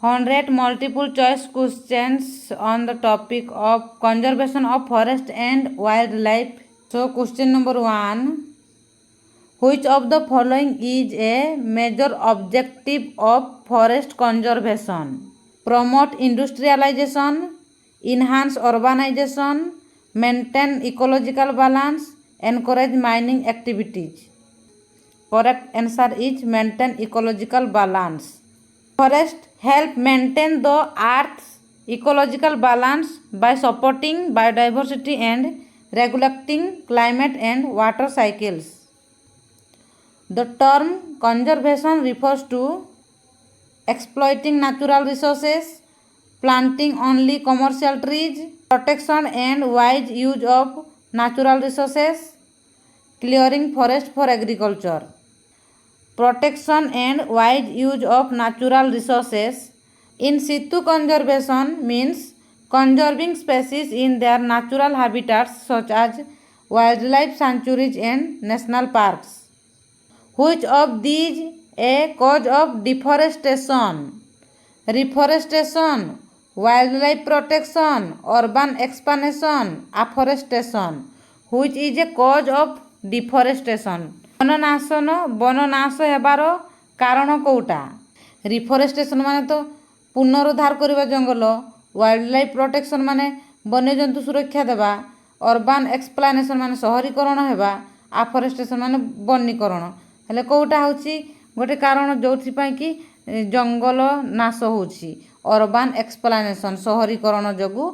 100 multiple choice questions on the topic of conservation of forest and wildlife. So question number 1. Which of the following is a major objective of forest conservation? Promote industrialization, enhance urbanization, maintain ecological balance, encourage mining activities. Correct answer is maintain ecological balance. Forests help maintain the Earth's ecological balance by supporting biodiversity and regulating climate and water cycles. The term conservation refers to exploiting natural resources, planting only commercial trees, protection and wise use of natural resources, clearing forest for agriculture. Protection and wise use of natural resources. In situ conservation means conserving species in their natural habitats such as wildlife sanctuaries and national parks. Which of these a cause of deforestation? Reforestation, wildlife protection, urban expansion, afforestation. Which is a cause of deforestation? ବନନାଶ ହେବାର କାରଣ କେଉଁଟା? ରିଫରେଷ୍ଟେସନ୍ ମାନେ ତ ପୁନରୁଦ୍ଧାର କରିବା ଜଙ୍ଗଲ, wild life protection ମାନେ ବନ୍ୟଜନ୍ତୁ ସୁରକ୍ଷା ଦେବା, ଅର୍ବାନ୍ ଏକ୍ସପ୍ଲାନେସନ୍ ମାନେ ସହରୀକରଣ ହେବା, ଆଫରେଷ୍ଟେସନ୍ ମାନେ ବନୀକରଣ। ହେଲେ କେଉଁଟା ହେଉଛି ଗୋଟେ କାରଣ ଯେଉଁଥିପାଇଁ କି ଜଙ୍ଗଲ ନାଶ ହେଉଛି? ଅର୍ବାନ୍ ଏକ୍ସପ୍ଲାନେସନ୍, ସହରୀକରଣ ଯୋଗୁଁ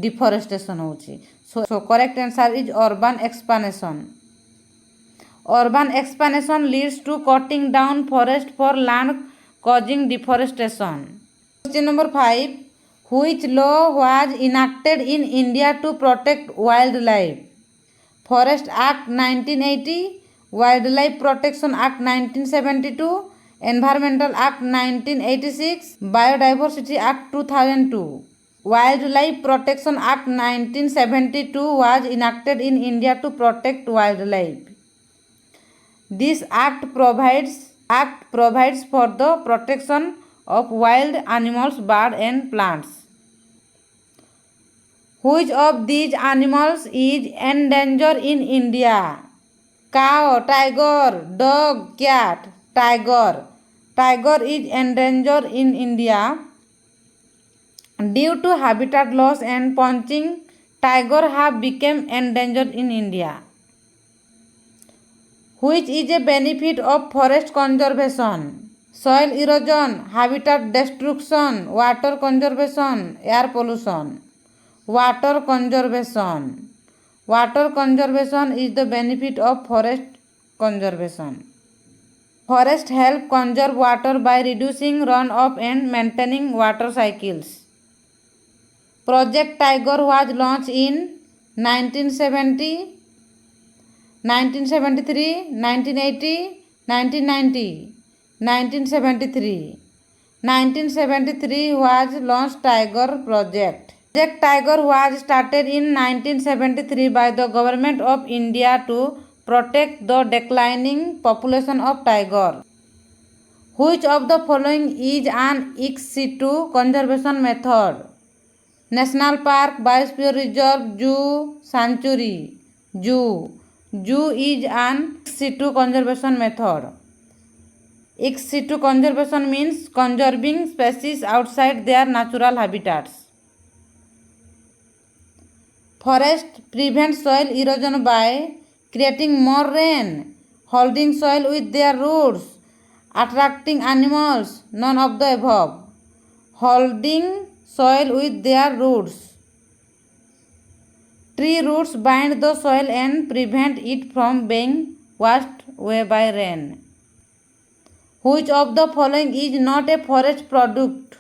ଡିଫରେଷ୍ଟେସନ୍ ହେଉଛି। So correct answer is urban expansion. Urban expansion leads to cutting down forest for land causing deforestation. Question number 5. Which law was enacted in India to protect wildlife? Forest Act 1980, Wildlife Protection Act 1972, Environmental Act 1986, Biodiversity Act 2002. Wildlife Protection Act 1972 was enacted in India to protect wildlife. This act provides for the protection of wild animals, birds and plants. Which of these animals is endangered in India? Cow, tiger, dog, cat. Tiger. Tiger is endangered in India due to habitat loss and poaching. Tiger have become endangered in India. Which is a benefit of forest conservation? Soil erosion, habitat destruction, water conservation, air pollution. Water conservation. Water conservation is the benefit of forest conservation. Forests help conserve water by reducing runoff and maintaining water cycles. Project Tiger was launched in 1970, 1973, 1980, 1990, 1973. 1973 was launched Tiger Project. Project Tiger was started in 1973 by the Government of India to protect the declining population of tiger. Which of the following is an ex situ conservation method? National Park, Biosphere Reserve, Zoo, Sanctuary. Zoo. Zoo is an ex situ conservation method. Ex situ conservation means conserving species outside their natural habitats. Forest prevents soil erosion by creating more rain, holding soil with their roots, attracting animals, none of the above. Holding soil with their roots. Tree roots bind the soil and prevent it from being washed away by rain. Which of the following is not a forest product?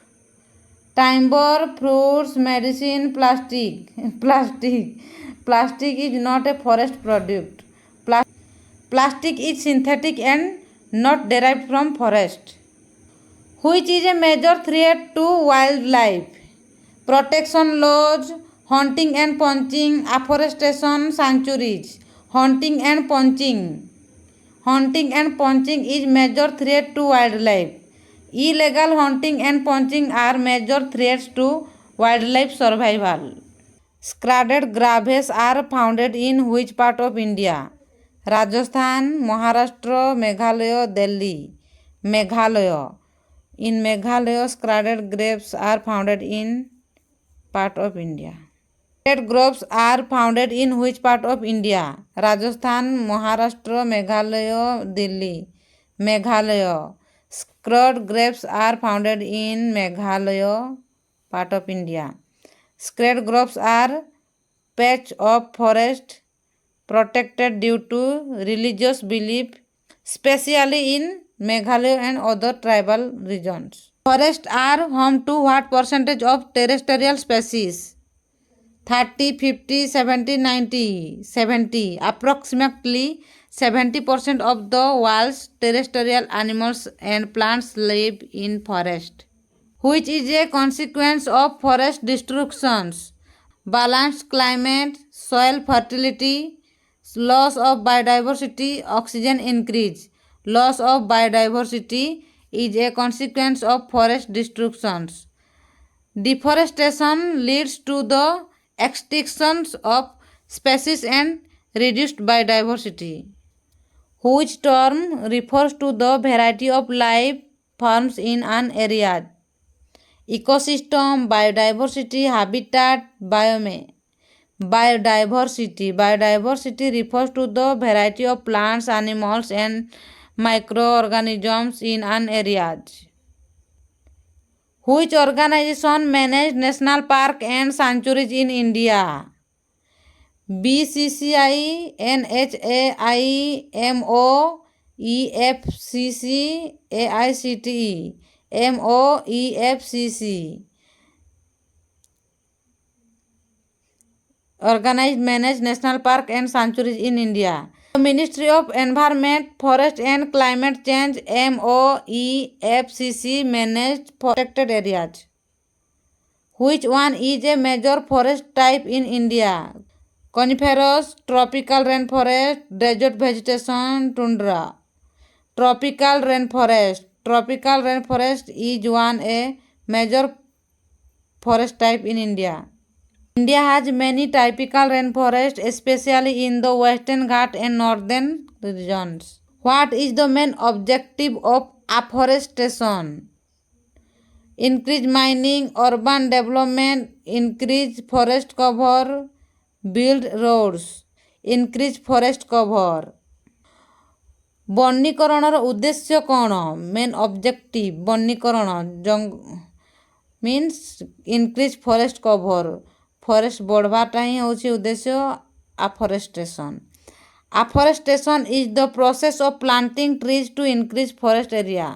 Timber, fruits, medicine, plastic. Plastic is not a forest product. Plastic is synthetic and not derived from forest. Which is a major threat to wildlife? Protection laws, hunting and poaching, afforestation, sanctuaries. Hunting and poaching. Hunting and poaching is major threat to wildlife. Illegal hunting and poaching are major threats to wildlife survival. Scattered graves are found in which part of India? Rajasthan, Maharashtra, Meghalaya, Delhi. Meghalaya. In Meghalaya, scattered graves are found in part of India. Scattered groves are found in which part of India? Rajasthan, Maharashtra, Meghalaya, Delhi. Meghalaya. Scattered graves are found in Meghalaya, part of India. Scattered groves are patch of forest protected due to religious belief, especially in Meghalaya and other tribal regions. Forests are home to what percentage of terrestrial species? 30, 50, 70, 90, 70. Approximately 70% of the world's terrestrial animals and plants live in forest, which is a consequence of forest destructions. Balanced climate, soil fertility, loss of biodiversity, oxygen increase. Loss of biodiversity is a consequence of forest destructions. Deforestation leads to the extinction of species and reduced biodiversity. Which term refers to the variety of life forms in an area? Ecosystem, biodiversity, habitat, biome. Biodiversity refers to the variety of plants, animals and microorganisms in an area. Which organization manages national park and sanctuaries in India? BCCI, NHAI, MOEFCC, AICTE. MOEFCC. Organized manage national park and sanctuaries in India. The Ministry of Environment, Forest and Climate Change MOEFCC managed protected areas. Which one is a major forest type in India? Coniferous, tropical rainforest, desert vegetation, tundra. Tropical rainforest. Tropical rainforest is one a major forest type in India. India has many typical rainforests, especially in the Western Ghats and northern regions. What is the main objective of afforestation? Increase mining, urban development, increase forest cover, build roads, increase forest cover. ବନୀକରଣର ଉଦ୍ଦେଶ୍ୟ କ'ଣ? Main objective ବନୀକରଣ means increase forest cover. Forest ବଢ଼ବାଟା ହିଁ ହେଉଛି ଉଦ୍ଦେଶ୍ୟ afforestation. Afforestation is the process of planting trees to increase forest area.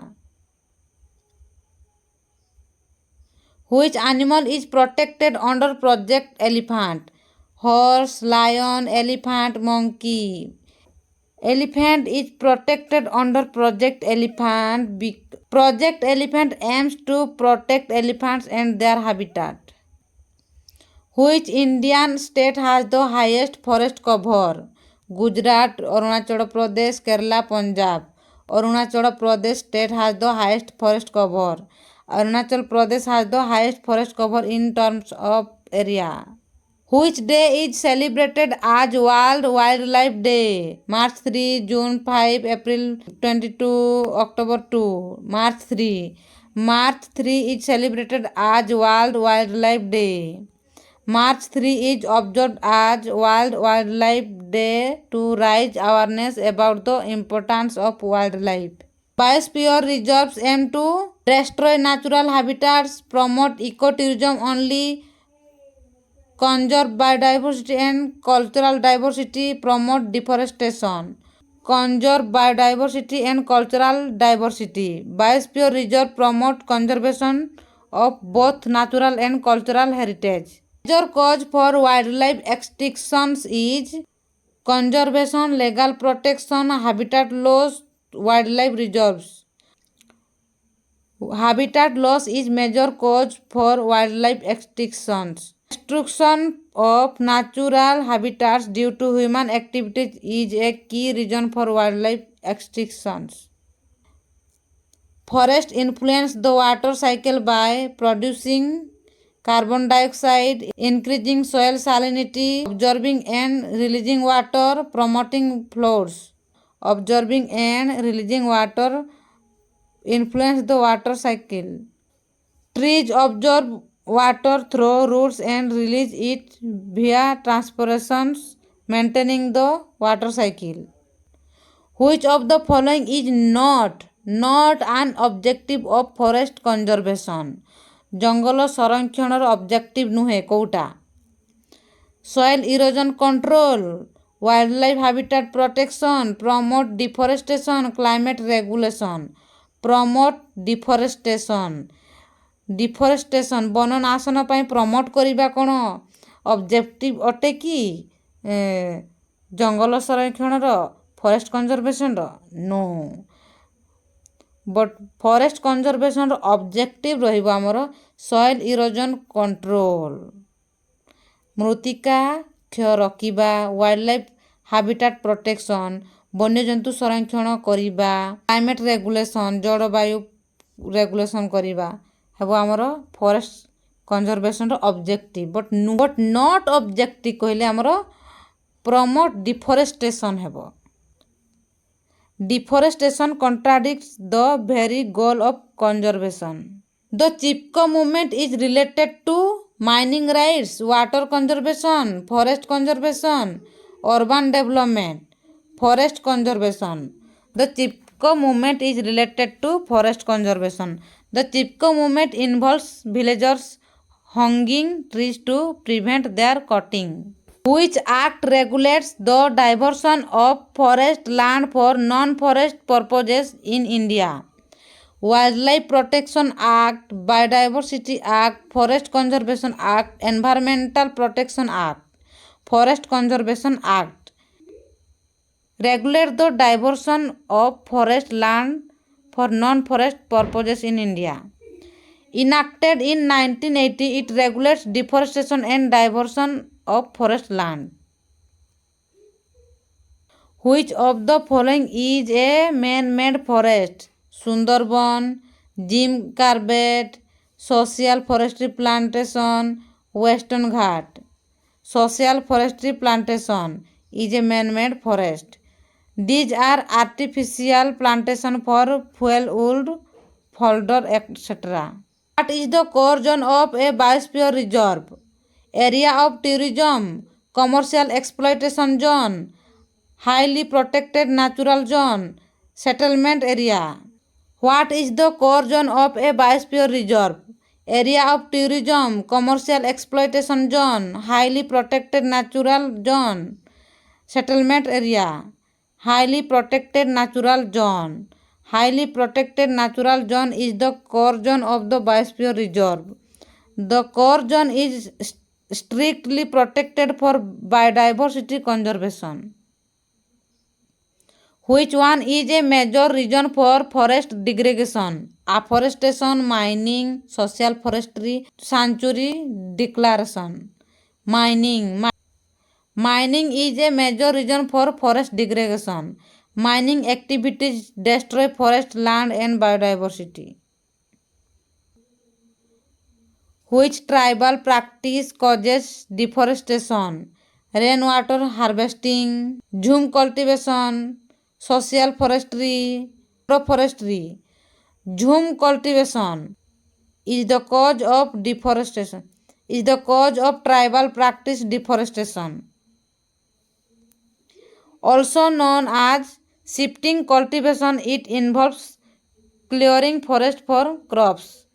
Which animal is protected under Project Elephant? Horse, lion, elephant, monkey. Elephant is protected under Project Elephant. Project Elephant aims to protect elephants and their habitat. Which Indian state has the highest forest cover? Gujarat, Arunachal Pradesh, Kerala, Punjab. Arunachal Pradesh state has the highest forest cover. Arunachal Pradesh has the highest forest cover in terms of area. Which day is celebrated as World Wildlife Day? March 3, June 5, April 22, October 2. March 3. March 3 is celebrated as World Wildlife Day. March 3 is observed as World Wildlife Day to raise awareness about the importance of wildlife. Biosphere reserves aim to destroy natural habitats, promote ecotourism only, conserve biodiversity and cultural diversity, promote deforestation. Conserve biodiversity and cultural diversity. Biosphere reserve promote conservation of both natural and cultural heritage. Major cause for wildlife extinctions is conservation, legal protection, habitat loss, wildlife reserves. Habitat loss is major cause for wildlife extinctions. Destruction of natural habitats due to human activities is a key reason for wildlife extinctions. Forest influence the water cycle by producing carbon dioxide, increasing soil salinity, absorbing and releasing water, promoting floods. Absorbing and releasing water influence the water cycle. Trees absorb water through roots and release it via transpiration, maintaining the water cycle. Which of the following is not an objective of forest conservation? ଜଙ୍ଗଲ ସଂରକ୍ଷଣର objective ନୁହେଁ କୋଉଟା? soil erosion control, wildlife habitat protection, promote deforestation, climate regulation. promote deforestation. Deforestation बन नाशन पर promote करवा कौन objective अटे कि जंगल संरक्षण forest conservation no but forest conservation objective रहिबो हमर सॉइल इरोजन कंट्रोल मृत्तिका क्षय रखिबा वाइल्ड लाइफ हाबिटाट प्रोटेक्शन वन्यजंतु संरक्षण करिबा क्लाइमेट रेगुलेशन जलवायु रेगुलेशन करिबा हेबो हमर forest conservation objective but not objective कहले हमर प्रमोट डिफोरेस्टेशन हेबो deforestation contradicts the very goal of conservation. The Chipko movement is related to mining rights, water conservation, forest conservation, urban development, forest conservation. The Chipko movement is related to forest conservation. The Chipko movement involves villagers hanging trees to prevent their cutting. Which act regulates the diversion of forest land for non-forest purposes in India? Wildlife Protection Act, Biodiversity Act, Forest Conservation Act, Environmental Protection Act, Forest Conservation Act. Regulate the diversion of forest land for non-forest purposes in India. Enacted in 1980, it regulates deforestation and diversion of forest land. Which of the following is a man-made forest? Sundarban, Jim Corbett, Social Forestry Plantation, Western Ghat. Social Forestry Plantation is a man-made forest. These are artificial plantation for fuel wood, folder, etc. What is the core zone of a biosphere reserve? Area of tourism, commercial exploitation zone, highly protected natural zone, settlement area. What is the core zone of a biosphere reserve? Area of tourism, commercial exploitation zone, highly protected natural zone, settlement area. Highly protected natural zone. Highly protected natural zone is the core zone of the biosphere reserve. The core zone is strictly protected for biodiversity conservation. Which one is a major reason for forest degradation? Afforestation, mining, social forestry, sanctuary declaration. Mining is a major reason for forest degradation. Mining activities destroy forest land and biodiversity. Which tribal practice causes deforestation? Rainwater harvesting, jhum cultivation, social forestry, agroforestry. Jhum cultivation is the cause of deforestation. Is the cause of tribal practice deforestation. Also known as shifting cultivation, it involves clearing forest for crops.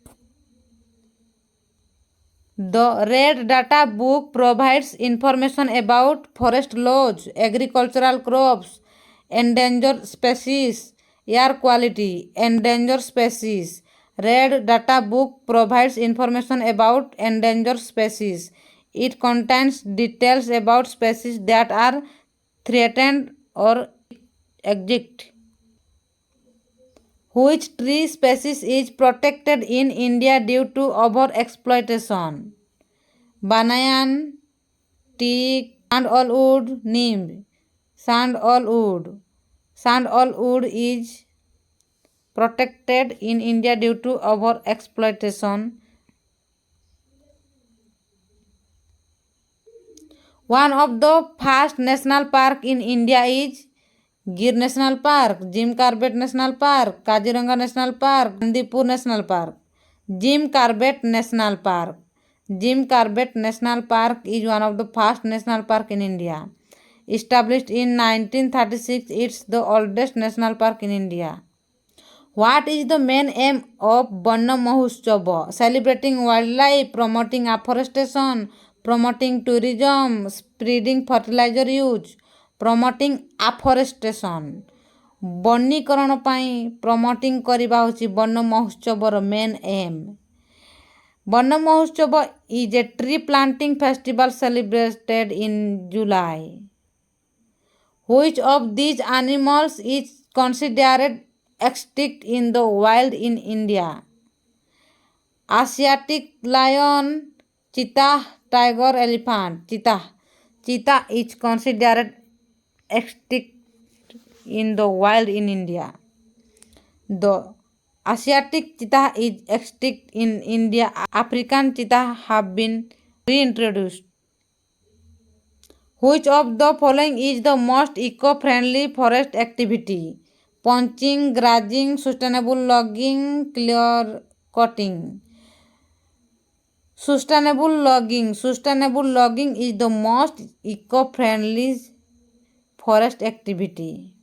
The Red Data Book provides information about forest laws, agricultural crops, endangered species, air quality, endangered species. Red Data Book provides information about endangered species. It contains details about species that are threatened or extinct. Which tree species is protected in India due to overexploitation? Banyan, teak, sandalwood, neem. Sandalwood is protected in India due to over-exploitation. One of the first national park in India is Gir National Park, Jim Corbett National Park, Kaziranga National Park, Bandipur National Park. Jim Corbett National Park. Jim Corbett National Park is one of the first national park in India. Established in 1936, it's the oldest national park in India. What is the main aim of Vanna Mahotsav? Celebrating wildlife, promoting afforestation, promoting tourism, spreading fertilizer use, promoting afforestation. ବନୀକରଣ ପାଇଁ promoting କରିବା ହେଉଛି ବନ ମହୋତ୍ସବର main M. Van Mahotsav is a tree planting festival celebrated in July. Which of these animals is considered extinct in the wild in India? Asiatic lion, cheetah, tiger, elephant. Cheetah is considered extinct in the wild in India. The Asiatic cheetah is extinct in India. African cheetah have been reintroduced. Which of the following is the most eco-friendly forest activity? Poaching, grazing, sustainable logging, clear cutting. Sustainable logging. Sustainable logging is the most eco-friendly forest activity.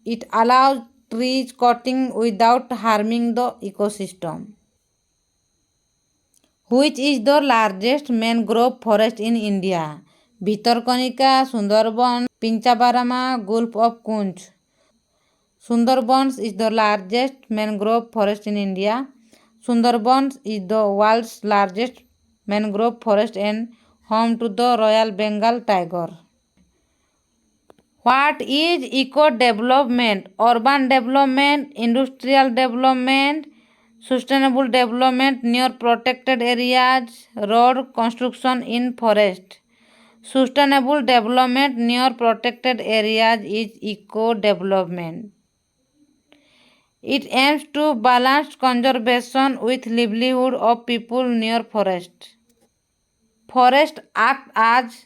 It allows trees cutting without harming the ecosystem. Which is the largest mangrove forest in India? Bhitarkanika, Sundarbans, Pinchabarama, Gulf of Kunch. Sundarbans is the largest mangrove forest in India. Sundarbans is the world's largest mangrove forest and home to the Royal Bengal tiger. What is eco-development? Urban development, industrial development, sustainable development near protected areas, road construction in forest. Sustainable development near protected areas is eco-development. It aims to balance conservation with livelihood of people near forest. Forests act as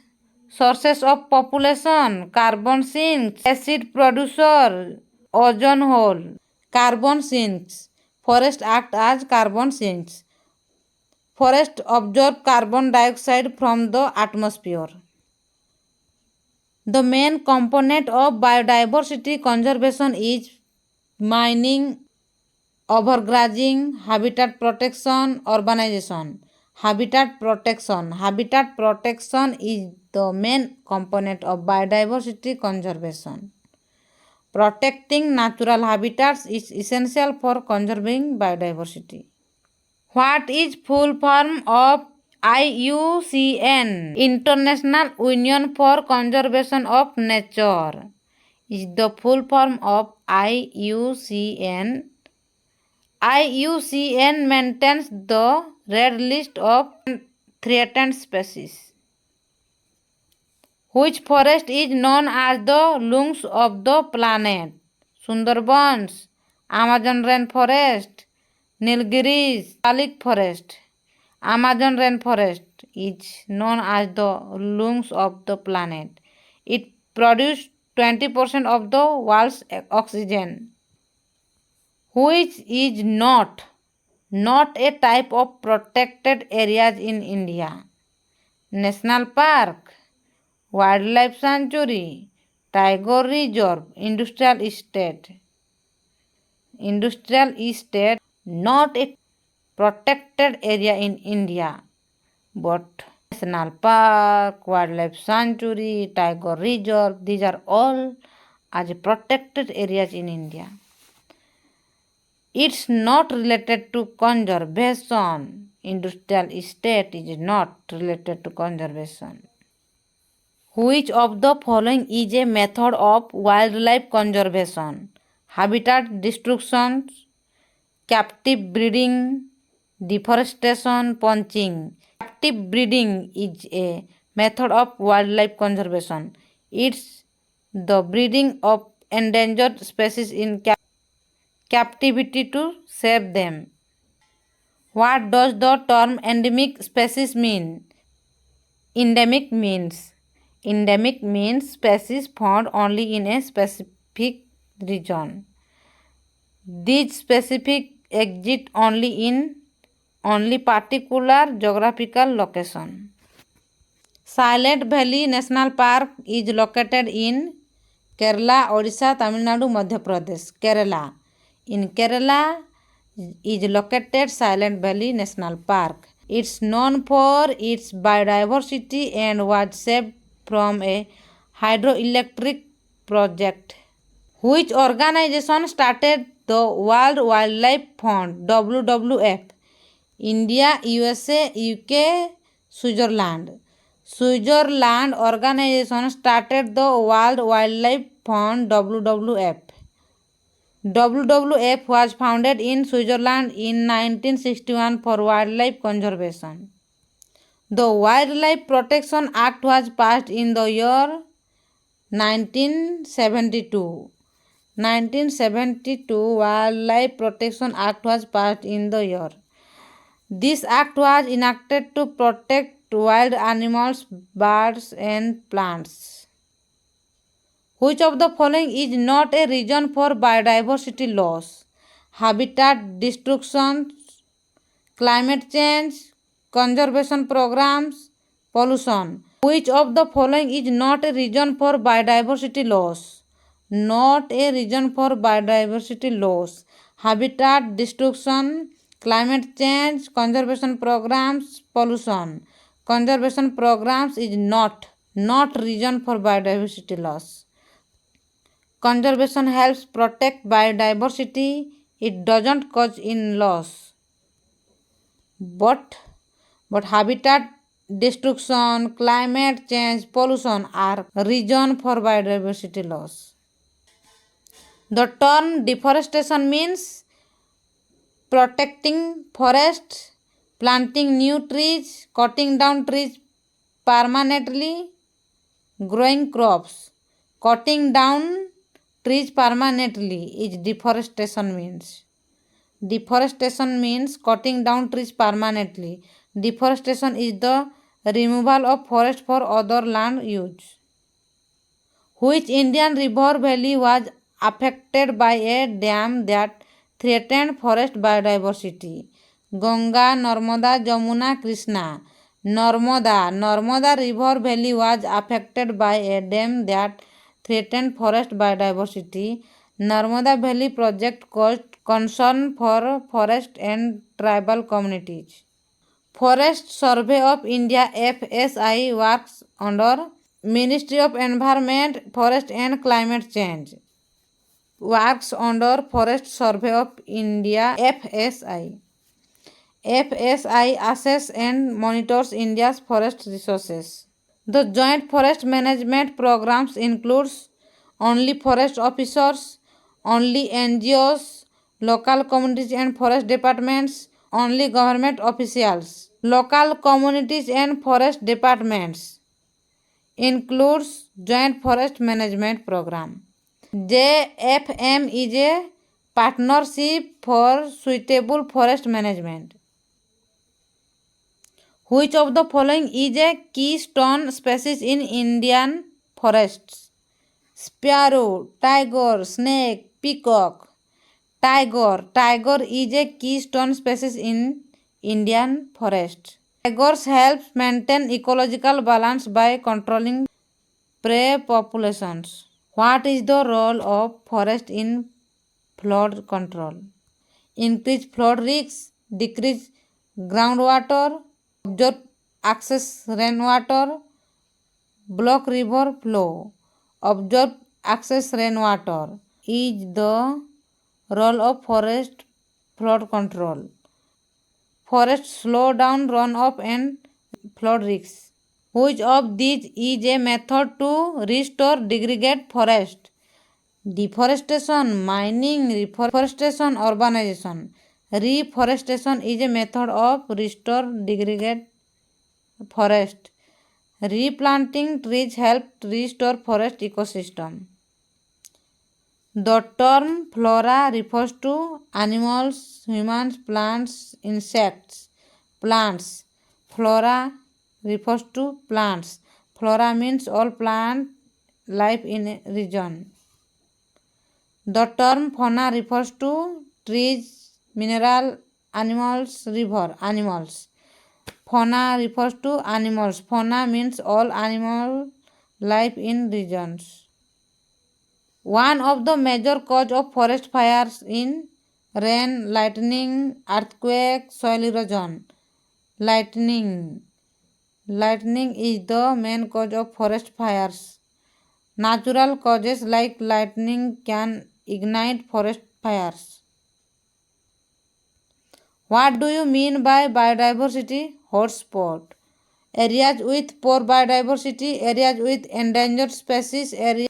sources of population, carbon sinks, acid producer, ozone hole. Carbon sinks. Forests act as carbon sinks. Forests absorb carbon dioxide from the atmosphere. The main component of biodiversity conservation is mining, overgrazing, habitat protection, urbanization. Habitat protection. Habitat protection is the main component of biodiversity conservation. Protecting natural habitats is essential for conserving biodiversity. What is full form of IUCN? International Union for Conservation of Nature is the full form of IUCN. IUCN maintains the red list of threatened species. Which forest is known as the lungs of the planet? Sundarbans, Amazon rainforest, Nilgiris, Malik forest. Amazon rainforest is known as the lungs of the planet. It produces 20% of the world's oxygen. Which is not a type of protected areas in India? National park, wildlife sanctuary, tiger reserve, industrial estate. Industrial estate, not a protected area in India, but national park, wildlife sanctuary, tiger reserve, these are all as protected areas in India. It's not related to conservation. Industrial estate is not related to conservation. Which of the following is a method of wildlife conservation? Habitat destruction, captive breeding, deforestation, poaching. Captive breeding is a method of wildlife conservation. It's the breeding of endangered species in captivity to save them. What does the term endemic species mean? Endemic means species found only in a specific region. These specific exist only in particular geographical location. Silent Valley National Park is located in Kerala, Odisha, Tamil Nadu, Madhya Pradesh. Kerala. In Kerala is located Silent Valley National Park. It's known for its biodiversity and was saved from a hydroelectric project. Which organization started the World Wildlife Fund (WWF)? India, USA, UK, Switzerland. Switzerland organization started the World Wildlife Fund (WWF). WWF was founded in Switzerland in 1961 for wildlife conservation. The Wildlife Protection Act was passed in the year 1972. 1972 Wildlife Protection Act was passed in the year. This act was enacted to protect wild animals, birds and plants. Which of the following is not a reason for biodiversity loss? Habitat destruction, climate change, conservation programs, pollution. Which of the following is not a reason for biodiversity loss? Not a reason for biodiversity loss. Habitat destruction, climate change, conservation programs, pollution. Conservation programs is not reason for biodiversity loss. Conservation helps protect biodiversity. It doesn't cause in loss. But habitat destruction, climate change, pollution are reason for biodiversity loss. The term deforestation means protecting forests, planting new trees, cutting down trees permanently, growing crops. Cutting down trees permanently is deforestation means. Deforestation means cutting down trees permanently. Deforestation is the removal of forest for other land use. Which Indian river valley was affected by a dam that threatened forest biodiversity? Ganga, Narmada, Jamuna, Krishna. Narmada river valley was affected by a dam that threatened forest biodiversity. Narmada Valley project caused concern for forest and tribal communities. Forest Survey of India (FSI) works under Ministry of Environment, Forest and Climate Change. Works under Forest Survey of India (FSI). FSI assesses and monitors India's forest resources. The joint forest management programs includes only forest officers, only NGOs, local communities and forest departments, only government officials. Local communities and forest departments includes joint forest management program. JFM is a partnership for suitable forest management. Which of the following is a keystone species in Indian forests? Sparrow, tiger, snake, peacock. Tiger is a keystone species in Indian forest. Tigers help maintain ecological balance by controlling prey populations. What is the role of forest in flood control? Increase flood risks, decrease groundwater, absorb excess rainwater, block river flow. Absorb excess rainwater is the role of forest flood control. Forests slow down runoff and flood risks. Which of these is a method to restore degraded forest? Deforestation, mining, reforestation, urbanization. Reforestation is a method of restore degraded forest. Replanting trees help restore forest ecosystem. The term flora refers to animals, humans, plants, insects. Plants. Flora refers to plants. Flora means all plant life in a region. The term fauna refers to trees, mineral, animals, river, animals. Fauna refers to animals. Fauna means all animal life in regions. One of the major cause of forest fires in rain, lightning, earthquake, soil erosion. Lightning. Lightning is the main cause of forest fires. Natural causes like lightning can ignite forest fires. What do you mean by biodiversity? Hotspot. Areas with poor biodiversity, areas with endangered species, areas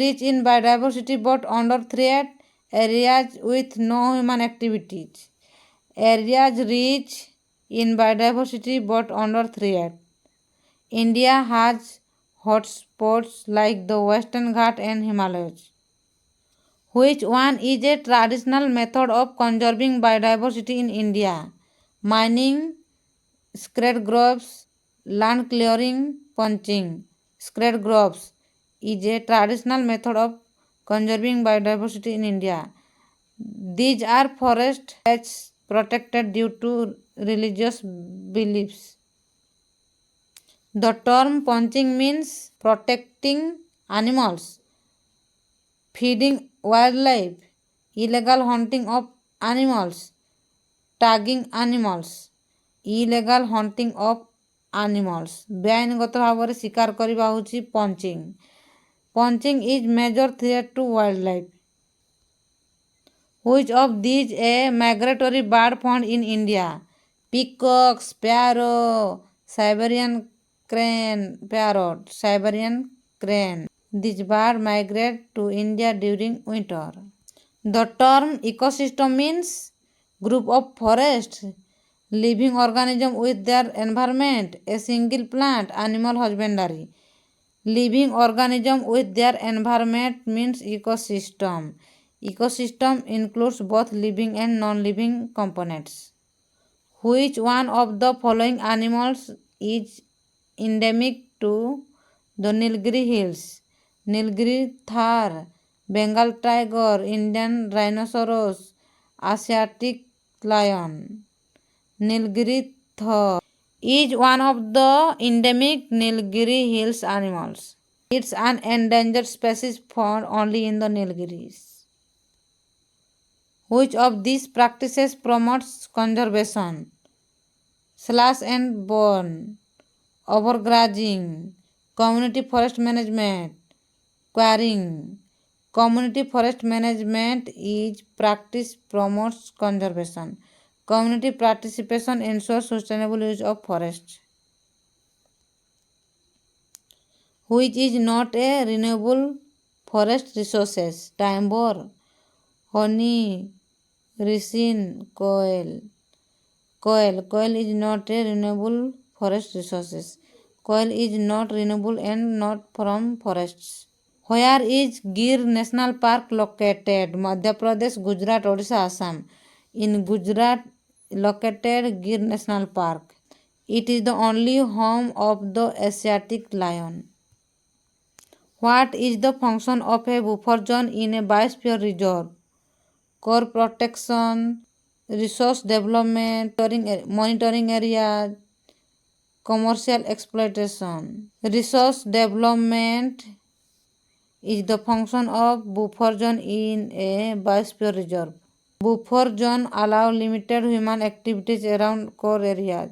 rich in biodiversity but under threat, areas with no human activities. Areas rich in biodiversity but under threat. India has hotspots like the Western Ghat and Himalayas. Which one is a traditional method of conserving biodiversity in India? Mining, scarecrows, land clearing, poaching. Scarecrows is a traditional method of conserving biodiversity in India. These are forest pets protected due to religious beliefs. The term poaching means protecting animals, feeding wildlife, illegal hunting of animals, tagging animals. Illegal hunting of animals. ବେଆଇନଗତ ଭାବରେ ଶିକାର କରିବା ହେଉଛି punching. Poaching is major threat to wildlife. Which of these a migratory bird found in India? Peacock, sparrow, Siberian crane, parrot, Siberian crane. These birds migrate to India during winter. The term ecosystem means group of forests, living organism with their environment, a single plant, animal husbandry. Living organism with their environment means ecosystem. Ecosystem includes both living and non-living components. Which one of the following animals is endemic to the Nilgiri Hills? Nilgiri Thar, Bengal tiger, Indian rhinoceros, Asiatic lion. Nilgiri Thar is one of the endemic Nilgiri Hills animals. It's an endangered species found only in the Nilgiris. Which of these practices promotes conservation? Slash and burn, overgrazing, community forest management, quarrying. Community forest management is practice promotes conservation. Community participation ensures sustainable use of forests. Which is not a renewable forest resources? Timber, honey, resin, coal. Coal is not a renewable forest resources. Coal is not renewable and not from forests. Where is Gir National Park located? Madhya Pradesh, Gujarat, Odisha, Assam. In Gujarat located Gir National Park. It is the only home of the Asiatic lion. What is the function of a buffer zone in a biosphere reserve? Core protection, resource development, monitoring areas, commercial exploitation. Resource development is the function of buffer zone in a biosphere reserve. Buffer zone allow limited human activities around core areas.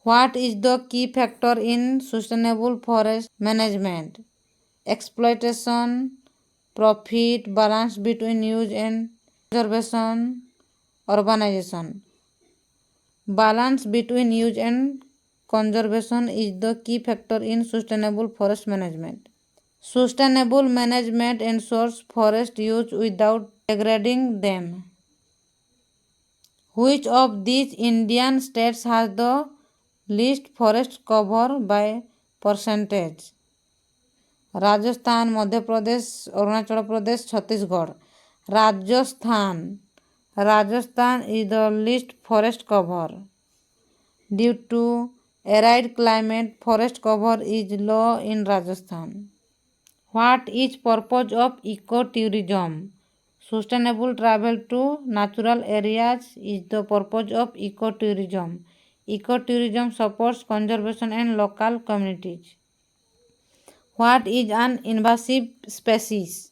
What is the key factor in sustainable forest management? Exploitation, profit, balance between use and conservation, urbanization. Balance between use and conservation is the key factor in sustainable forest management. Sustainable management ensures forest use without degrading them. Which of these Indian states has the least forest cover by percentage? Rajasthan, Madhya Pradesh, Arunachal Pradesh, Chhattisgarh. Rajasthan is the least forest cover. Due to arid climate, forest cover is low in Rajasthan. What is purpose of ecotourism? Sustainable travel to natural areas is the purpose of ecotourism. Ecotourism supports conservation and local communities. What is an invasive species?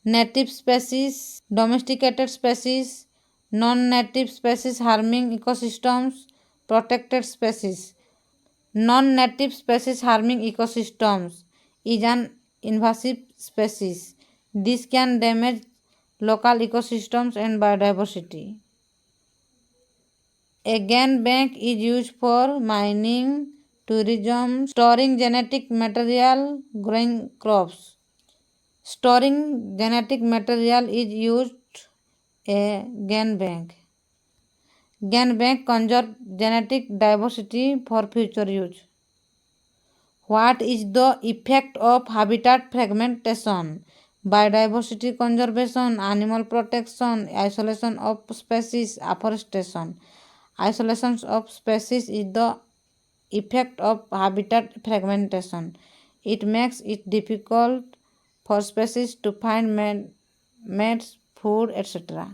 Native species, domesticated species, non-native species harming ecosystems, protected species. Non-native species harming ecosystems is an invasive species. This can damage local ecosystems and biodiversity. A GAN bank is used for mining, tourism, storing genetic material, growing crops. Storing genetic material is used a GAN bank. GAN bank conserves genetic diversity for future use. What is the effect of habitat fragmentation? Biodiversity conservation, animal protection, isolation of species, afforestation. Isolation of species is the effect of habitat fragmentation. It makes it difficult for species to find mates, food, etc.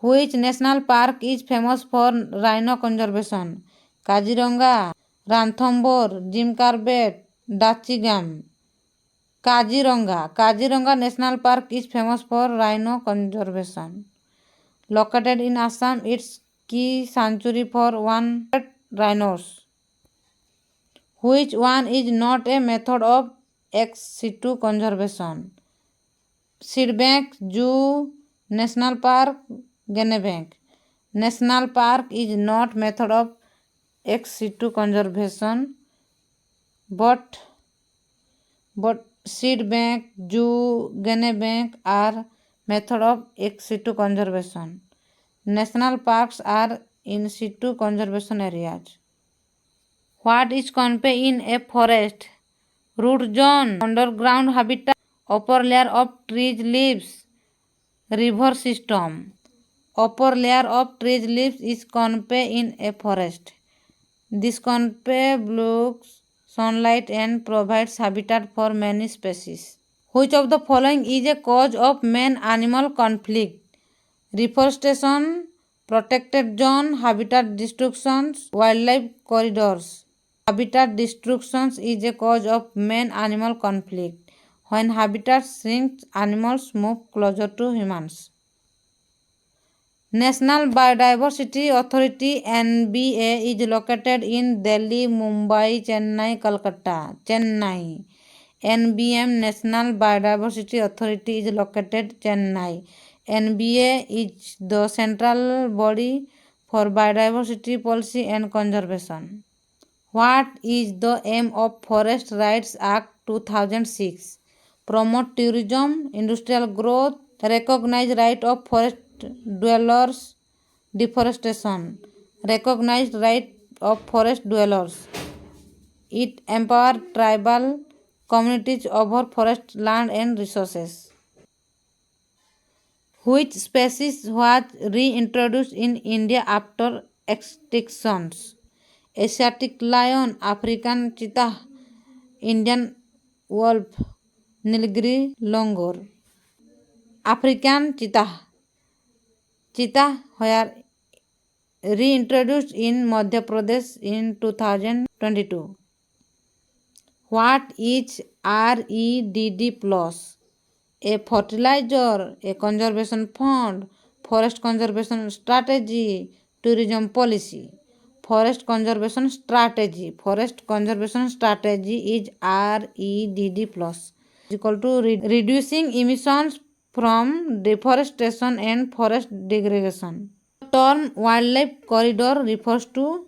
Which national park is famous for rhino conservation? Kaziranga, Ranthambore, Jim Corbett, Dachigam. Kaziranga National Park is famous for rhino conservation. Located in Assam, its key sanctuary for 100 rhinos. Which one is not a method of ex situ conservation? Seed bank, zoo, national park, game bank. National park is not method of ex situ conservation, but seed bank, zoo, game bank are method of ex situ conservation. National parks are in situ conservation areas. What is conveyed in a forest? Root zone, underground habitat, upper layer of trees leaves, river system. Upper layer of trees leaves is conveyed in a forest. This convey blocks sunlight and provides habitat for many species. Which of the following is a cause of man-animal conflict? Reforestation, protected zone, habitat destructions, wildlife corridors. Habitat destructions is a cause of man-animal conflict. When habitat shrinks, animals move closer to humans. National Biodiversity Authority (NBA) is located in Delhi, Mumbai, Chennai, Calcutta. Chennai. NBM National Biodiversity Authority is located Chennai. NBA is the central body for biodiversity policy and conservation. What is the aim of Forest Rights Act 2006? Promote tourism, industrial growth, recognize right of forest dwellers, deforestation, recognize right of forest dwellers. It empowers tribal communities over forest land and resources. Which species was reintroduced in India after extinctions? Asiatic lion, African cheetah, Indian wolf, Nilgiri longur. African cheetah were reintroduced in Madhya Pradesh in 2022. What is REDD plus? A fertilizer, a conservation fund, forest conservation strategy, tourism policy. Forest conservation strategy is REDD plus. Equal to reducing emissions from deforestation and forest degradation. The term wildlife corridor refers to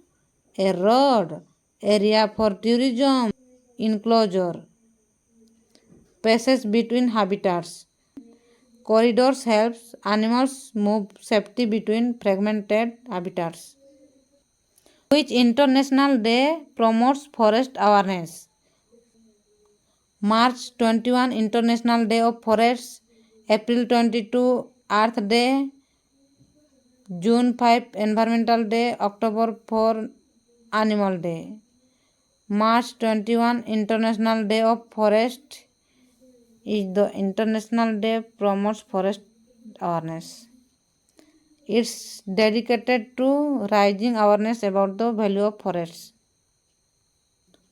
a road area for tourism enclosure, passage between habitats. Corridors helps animals move safely between fragmented habitats. Which international day promotes forest awareness? March 21 International Day of Forests, April 22 Earth Day, June 5 Environmental Day, October 4 Animal Day. March 21 International Day of Forest is the international day promotes forest awareness. It's dedicated to raising awareness about the value of forests.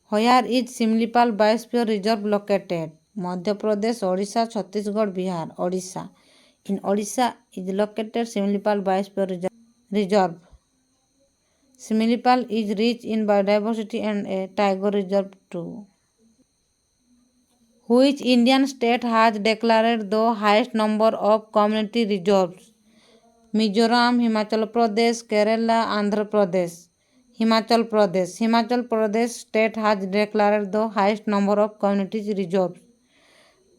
Where is Simlipal Biosphere Reserve located? Madhya Pradesh, Odisha, Chhattisgarh, Bihar. Odisha. In Odisha is located Simlipal Biosphere Reserve. Simlipal is rich in biodiversity and a tiger reserve too. Which Indian state has declared the highest number of community reserves? Mizoram, Himachal Pradesh, Kerala, Andhra Pradesh. Himachal Pradesh. Himachal Pradesh state has declared the highest number of community reserves.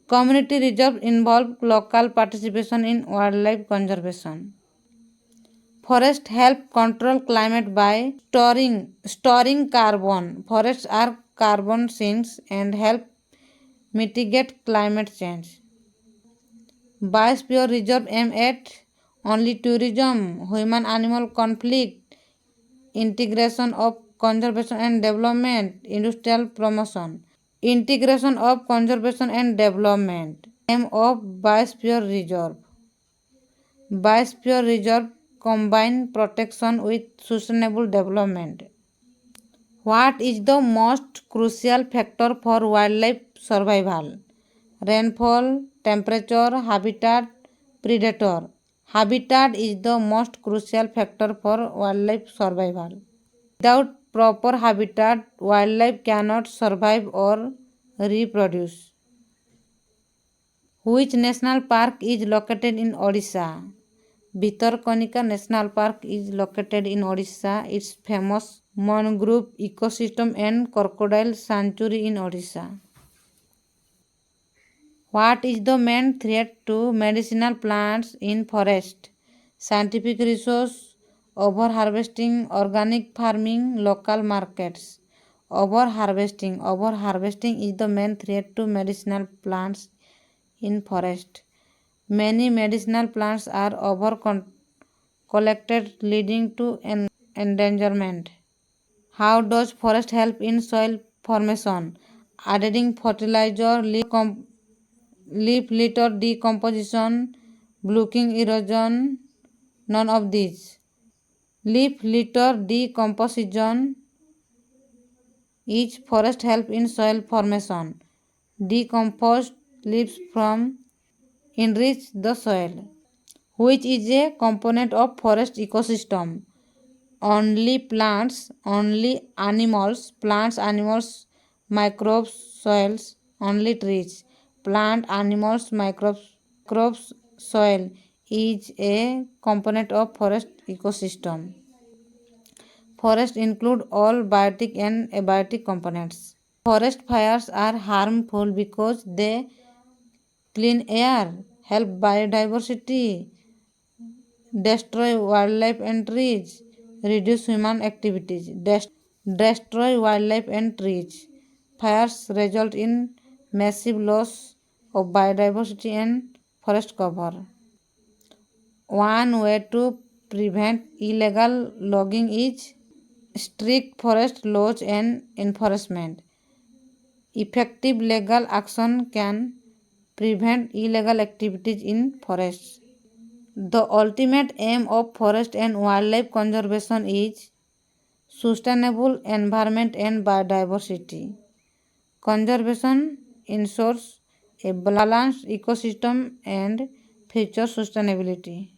Community reserves involve local participation in wildlife conservation. Forests help control climate by storing carbon. Forests are carbon sinks and help mitigate climate change. Biosphere reserve aim at only tourism, human-animal conflict, integration of conservation and development, industrial promotion. Integration of conservation and development. Aim of Biosphere Reserve. Biosphere Reserve combine protection with sustainable development. What is the most crucial factor for wildlife survival? Rainfall, temperature, habitat, predator. Habitat is the most crucial factor for wildlife survival. Without proper habitat, wildlife cannot survive or reproduce. Which national park is located in Odisha? Bhitarkanika National Park is located in Odisha. It's famous mangrove ecosystem and crocodile sanctuary in Odisha. What is the main threat to medicinal plants in forest? Scientific resource, overharvesting, organic farming, local markets. Overharvesting is the main threat to medicinal plants in forest. Many medicinal plants are collected, leading to endangerment. How does forest help in soil formation? Adding fertilizer, leaf litter decomposition, blocking erosion, none of these. Leaf litter decomposition is forest help in soil formation. Decomposed leaves from enrich the soil. Which is a component of forest ecosystem? Only plants, only animals, plants, animals, microbes, soils, only trees. Plant, animals, microbes, soil is a component of forest ecosystem. Forests include all biotic and abiotic components. Forest fires are harmful because they clean air, help biodiversity, destroy wildlife and trees, reduce human activities, destroy wildlife and trees. Fires result in massive loss of biodiversity and forest cover. One way to prevent illegal logging is strict forest laws and enforcement. Effective legal action can prevent illegal activities in forests. The ultimate aim of forest and wildlife conservation is sustainable environment and biodiversity. Conservation ensures a balanced ecosystem and future sustainability.